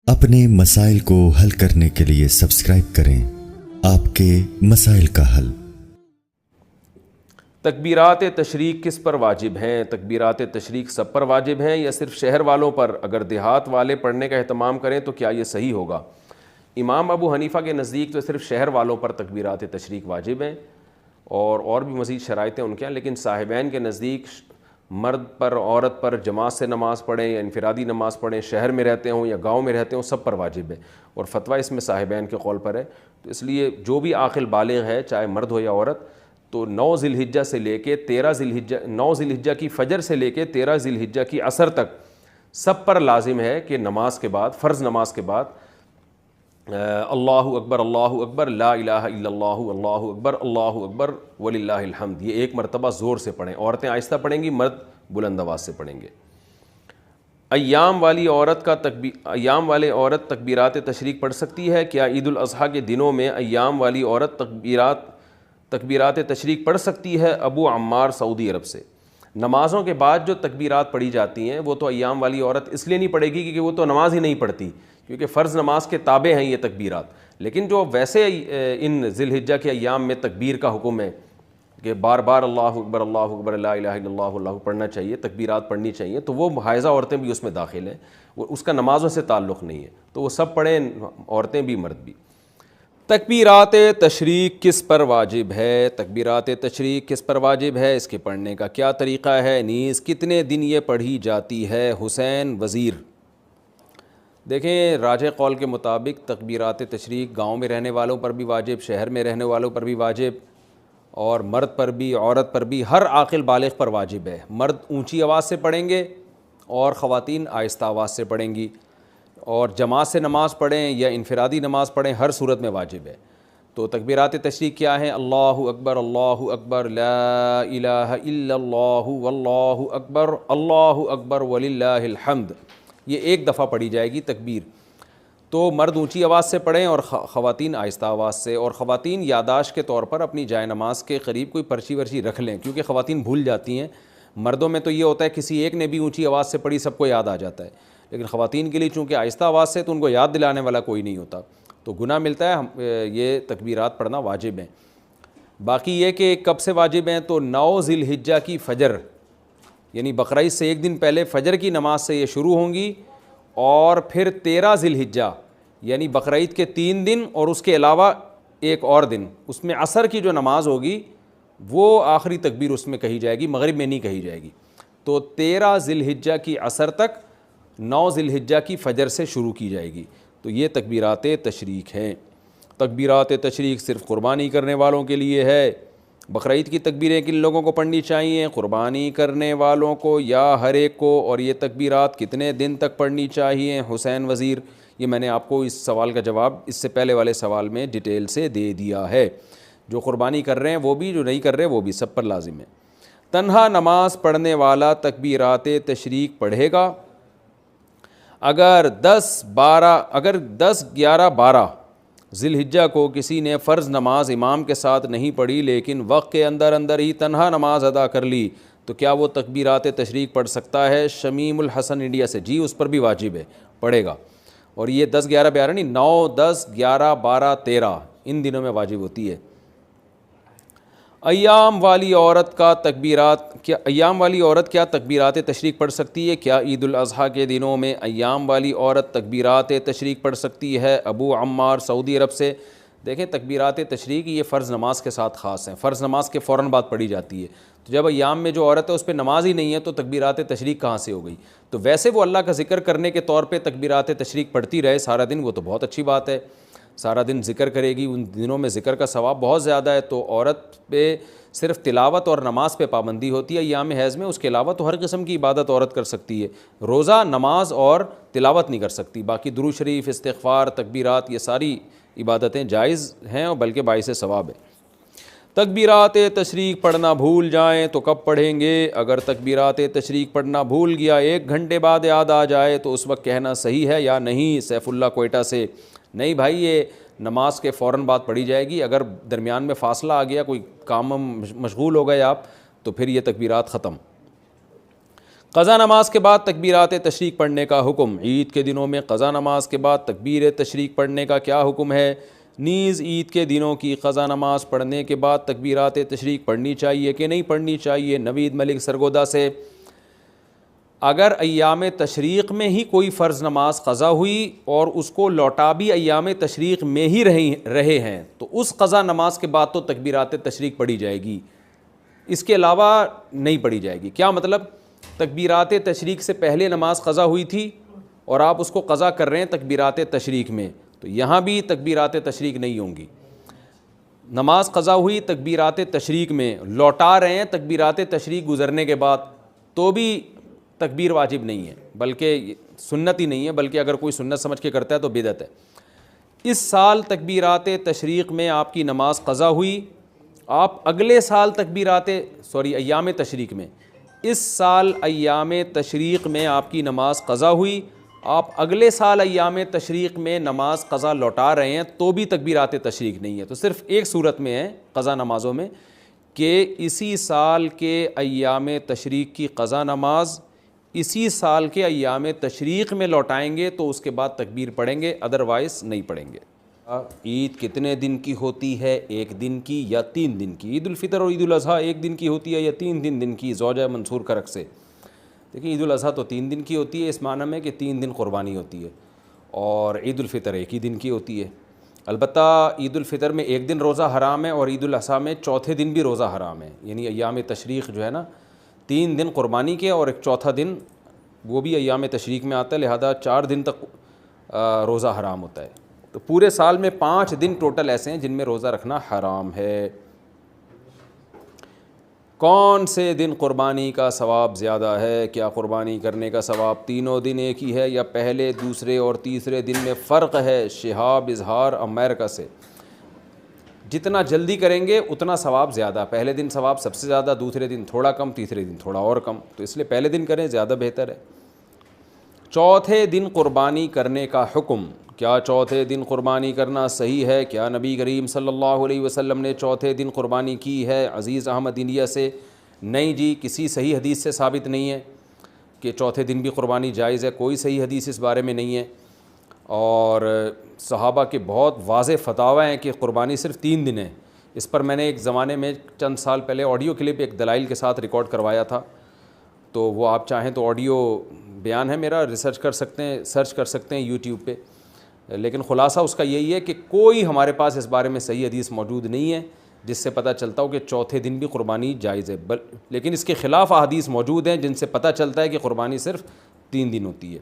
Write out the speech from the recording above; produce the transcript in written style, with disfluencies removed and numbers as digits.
اپنے مسائل کو حل کرنے کے لیے سبسکرائب کریں آپ کے مسائل کا حل۔ تکبیرات تشریق کس پر واجب ہیں؟ تکبیرات تشریق سب پر واجب ہیں یا صرف شہر والوں پر؟ اگر دیہات والے پڑھنے کا اہتمام کریں تو کیا یہ صحیح ہوگا؟ امام ابو حنیفہ کے نزدیک تو صرف شہر والوں پر تکبیرات تشریق واجب ہیں اور بھی مزید شرائطیں ان کے ہیں، لیکن صاحبین کے نزدیک مرد پر عورت پر جماعت سے نماز پڑھیں یا انفرادی نماز پڑھیں، شہر میں رہتے ہوں یا گاؤں میں رہتے ہوں، سب پر واجب ہے، اور فتویٰ اس میں صاحبین کے قول پر ہے۔ تو اس لیے جو بھی عاقل بالغ ہے، چاہے مرد ہو یا عورت، تو 9 ذی الحجہ سے لے کے 13 ذی الحجہ 9 ذی الحجہ کی فجر سے لے کے 13 ذی الحجہ کی عصر تک سب پر لازم ہے کہ نماز کے بعد، فرض نماز کے بعد اللہ اکبر لا الہ الا اللہ اکبر وللہ الحمد، یہ ایک مرتبہ زور سے پڑھیں۔ عورتیں آہستہ پڑھیں گی، مرد بلند آواز سے پڑھیں گے۔ ایام والی عورت تکبیرات تشریق پڑھ سکتی ہے کیا؟ عید الاضحیٰ کے دنوں میں ایام والی عورت تکبیرات تشریق پڑھ سکتی ہے؟ ابو عمار سعودی عرب سے۔ نمازوں کے بعد جو تکبیرات پڑھی جاتی ہیں وہ تو ایام والی عورت اس لیے نہیں پڑھے گی کیونکہ وہ تو نماز ہی نہیں پڑھتی، کیونکہ فرض نماز کے تابع ہیں یہ تکبیرات، لیکن جو ویسے ان ذی الحجہ کے ایام میں تکبیر کا حکم ہے کہ بار بار اللہ اکبر لا الہ الا اللہ پڑھنا چاہیے، تکبیرات پڑھنی چاہیے، تو وہ حائضہ عورتیں بھی اس میں داخل ہیں، اس کا نمازوں سے تعلق نہیں ہے، تو وہ سب پڑھیں، عورتیں بھی مرد بھی۔ تکبیرات تشریق کس پر واجب ہے؟ تکبیرات تشریق کس پر واجب ہے؟ اس کے پڑھنے کا کیا طریقہ ہے؟ نیز کتنے دن یہ پڑھی جاتی ہے؟ حسین وزیر۔ دیکھیں، راجح قول کے مطابق تکبیرات تشریق گاؤں میں رہنے والوں پر بھی واجب، شہر میں رہنے والوں پر بھی واجب، اور مرد پر بھی، عورت پر بھی، ہر عاقل بالغ پر واجب ہے۔ مرد اونچی آواز سے پڑھیں گے اور خواتین آہستہ آواز سے پڑھیں گی، اور جماعت سے نماز پڑھیں یا انفرادی نماز پڑھیں، ہر صورت میں واجب ہے۔ تو تکبیرات تشریق کیا ہیں؟ اللہ اکبر لا الہ الا اللہ واللہ اکبر وللہ الحمد، یہ ایک دفعہ پڑھی جائے گی تکبیر۔ تو مرد اونچی آواز سے پڑھیں اور خواتین آہستہ آواز سے، اور خواتین یادداشت کے طور پر اپنی جائے نماز کے قریب کوئی پرچی ورچی رکھ لیں، کیونکہ خواتین بھول جاتی ہیں۔ مردوں میں تو یہ ہوتا ہے کسی ایک نے بھی اونچی آواز سے پڑھی سب کو یاد آ جاتا ہے، لیکن خواتین کے لیے چونکہ آہستہ آواز سے تو ان کو یاد دلانے والا کوئی نہیں ہوتا، تو گناہ ملتا ہے، یہ تکبیرات پڑھنا واجب ہیں۔ باقی یہ کہ کب سے واجب ہیں، تو 9 ذی الحجہ کی فجر، یعنی بقرعید سے ایک دن پہلے فجر کی نماز سے یہ شروع ہوں گی، اور پھر 13 ذی الحجہ یعنی بقرعید کے 3 دن اور اس کے علاوہ ایک اور دن، اس میں عصر کی جو نماز ہوگی وہ آخری تکبیر اس میں کہی جائے گی، مغرب میں نہیں کہی جائے گی۔ تو 13 ذی الحجہ کی عصر تک 9 ذی الحجہ کی فجر سے شروع کی جائے گی۔ تو یہ تکبیرات تشریق ہیں۔ تکبیرات تشریق صرف قربانی کرنے والوں کے لیے ہے۔ بقرعید کی تکبیریں کن لوگوں کو پڑھنی چاہیے؟ قربانی کرنے والوں کو یا ہر ایک کو؟ اور یہ تکبیرات کتنے دن تک پڑھنی چاہیے؟ حسین وزیر۔ یہ میں نے آپ کو اس سوال کا جواب اس سے پہلے والے سوال میں ڈیٹیل سے دے دیا ہے۔ جو قربانی کر رہے ہیں وہ بھی، جو نہیں کر رہے وہ بھی، سب پر لازم ہے۔ تنہا نماز پڑھنے والا تکبیرات تشریق پڑھے گا اگر 10، 11، 12 ذی الحجہ کو کسی نے فرض نماز امام کے ساتھ نہیں پڑھی لیکن وقت کے اندر ہی تنہا نماز ادا کر لی، تو کیا وہ تکبیرات تشریق پڑھ سکتا ہے؟ شمیم الحسن انڈیا سے۔ جی، اس پر بھی واجب ہے، پڑھے گا۔ اور یہ 10، 11، 12 نہیں، 9، 10، 11، 12، 13 ان دنوں میں واجب ہوتی ہے۔ ایام والی عورت کیا تکبیرات تشریق پڑھ سکتی ہے؟ کیا عید الاضحیٰ کے دنوں میں ایام والی عورت تکبیرات تشریق پڑھ سکتی ہے؟ ابو عمار سعودی عرب سے۔ دیکھیں، تکبیرات تشریق یہ فرض نماز کے ساتھ خاص ہیں، فرض نماز کے فوراً بعد پڑھی جاتی ہے، تو جب ایام میں جو عورت ہے اس پہ نماز ہی نہیں ہے تو تکبیرات تشریق کہاں سے ہو گئی؟ تو ویسے وہ اللہ کا ذکر کرنے کے طور پہ تکبیرات تشریق پڑھتی رہے سارا دن، وہ تو بہت اچھی بات ہے، سارا دن ذکر کرے گی، ان دنوں میں ذکر کا ثواب بہت زیادہ ہے۔ تو عورت پہ صرف تلاوت اور نماز پہ پابندی ہوتی ہے ایام حیض میں، اس کے علاوہ تو ہر قسم کی عبادت عورت کر سکتی ہے، روزہ، نماز اور تلاوت نہیں کر سکتی، باقی درود شریف، استغفار، تکبیرات، یہ ساری عبادتیں جائز ہیں اور بلکہ باعث ثواب ہے۔ تکبیرات تشریق پڑھنا بھول جائیں تو کب پڑھیں گے؟ اگر تکبیرات تشریق پڑھنا بھول گیا 1 گھنٹے بعد یاد آ جائے تو اس وقت کہنا صحیح ہے یا نہیں؟ سیف اللہ کوئٹہ سے۔ نہیں بھائی، یہ نماز کے فوراً بعد پڑھی جائے گی، اگر درمیان میں فاصلہ آ گیا، کوئی کام مشغول ہو گئے آپ، تو پھر یہ تکبیرات ختم۔ قضا نماز کے بعد تکبیرات تشریق پڑھنے کا حکم۔ عید کے دنوں میں قضا نماز کے بعد تکبیر تشریق پڑھنے کا کیا حکم ہے؟ نیز عید کے دنوں کی قضا نماز پڑھنے کے بعد تکبیرات تشریق پڑھنی چاہیے کہ نہیں پڑھنی چاہیے؟ نوید ملک سرگودا سے، اگر ایام تشریق میں ہی کوئی فرض نماز قضا ہوئی اور اس کو لوٹا بھی ایام تشریق میں ہی رہے ہیں تو اس قضا نماز کے بعد تو تکبیرات تشریق پڑھی جائے گی، اس کے علاوہ نہیں پڑھی جائے گی۔ کیا مطلب؟ تکبیرات تشریق سے پہلے نماز قضا ہوئی تھی اور آپ اس کو قضا کر رہے ہیں تکبیرات تشریق میں، تو یہاں بھی تکبیرات تشریق نہیں ہوں گی۔ نماز قضا ہوئی تکبیرات تشریق میں، لوٹا رہے ہیں تکبیرات تشریق گزرنے کے بعد، تو بھی تکبیر واجب نہیں ہے، بلکہ سنت ہی نہیں ہے، بلکہ اگر کوئی سنت سمجھ کے کرتا ہے تو بدعت ہے۔ اس سال تکبیرات تشریق میں آپ کی نماز قضا ہوئی، آپ اگلے سال ایام تشریق میں، اس سال ایام تشریق میں آپ کی نماز قضا ہوئی، آپ اگلے سال ایام تشریق میں نماز قضا لوٹا رہے ہیں تو بھی تکبیرات تشریق نہیں ہے۔ تو صرف ایک صورت میں ہے قضا نمازوں میں کہ اسی سال کے ایام تشریق کی قضا نماز اسی سال کے ایام تشریق میں لوٹائیں گے تو اس کے بعد تکبیر پڑھیں گے، ادروائز نہیں پڑھیں گے۔ عید کتنے دن کی ہوتی ہے؟ ایک دن کی یا 3 دن کی؟ عید الفطر اور عید الاضحیٰ ایک دن کی ہوتی ہے یا 3 دن کی؟ زوجہ منصور کرک سے دیکھیں، عید الاضحیٰ تو 3 دن کی ہوتی ہے اس معنی میں کہ 3 دن قربانی ہوتی ہے، اور عید الفطر ایک ہی دن کی ہوتی ہے۔ البتہ عید الفطر میں ایک دن روزہ حرام ہے اور عید الاضحیٰ میں چوتھے دن بھی روزہ حرام ہے، یعنی ایام تشریق جو ہے نا 3 دن قربانی کے اور ایک چوتھا دن وہ بھی ایام تشریق میں آتا ہے، لہذا 4 دن تک روزہ حرام ہوتا ہے۔ تو پورے سال میں 5 دن ٹوٹل ایسے ہیں جن میں روزہ رکھنا حرام ہے۔ کون سے دن قربانی کا ثواب زیادہ ہے؟ کیا قربانی کرنے کا ثواب تینوں دن ایک ہی ہے یا پہلے، دوسرے اور تیسرے دن میں فرق ہے؟ شہاب اظہار امریکہ سے، جتنا جلدی کریں گے اتنا ثواب زیادہ، پہلے دن ثواب سب سے زیادہ، دوسرے دن تھوڑا کم، تیسرے دن تھوڑا اور کم، تو اس لیے پہلے دن کریں زیادہ بہتر ہے۔ چوتھے دن قربانی کرنے کا حکم، کیا چوتھے دن قربانی کرنا صحیح ہے؟ کیا نبی کریم صلی اللہ علیہ وسلم نے چوتھے دن قربانی کی ہے؟ عزیز احمد انڈیا سے، نہیں جی، کسی صحیح حدیث سے ثابت نہیں ہے کہ چوتھے دن بھی قربانی جائز ہے، کوئی صحیح حدیث اس بارے میں نہیں ہے، اور صحابہ کے بہت واضح فتاوی ہیں کہ قربانی صرف 3 دن ہے۔ اس پر میں نے ایک زمانے میں چند سال پہلے آڈیو کلپ ایک دلائل کے ساتھ ریکارڈ کروایا تھا، تو وہ آپ چاہیں تو آڈیو بیان ہے میرا، سرچ کر سکتے ہیں یوٹیوب پہ، لیکن خلاصہ اس کا یہی ہے کہ کوئی ہمارے پاس اس بارے میں صحیح حدیث موجود نہیں ہے جس سے پتہ چلتا ہو کہ چوتھے دن بھی قربانی جائز ہے، لیکن اس کے خلاف احادیث موجود ہیں جن سے پتہ چلتا ہے کہ قربانی صرف 3 دن ہوتی ہے۔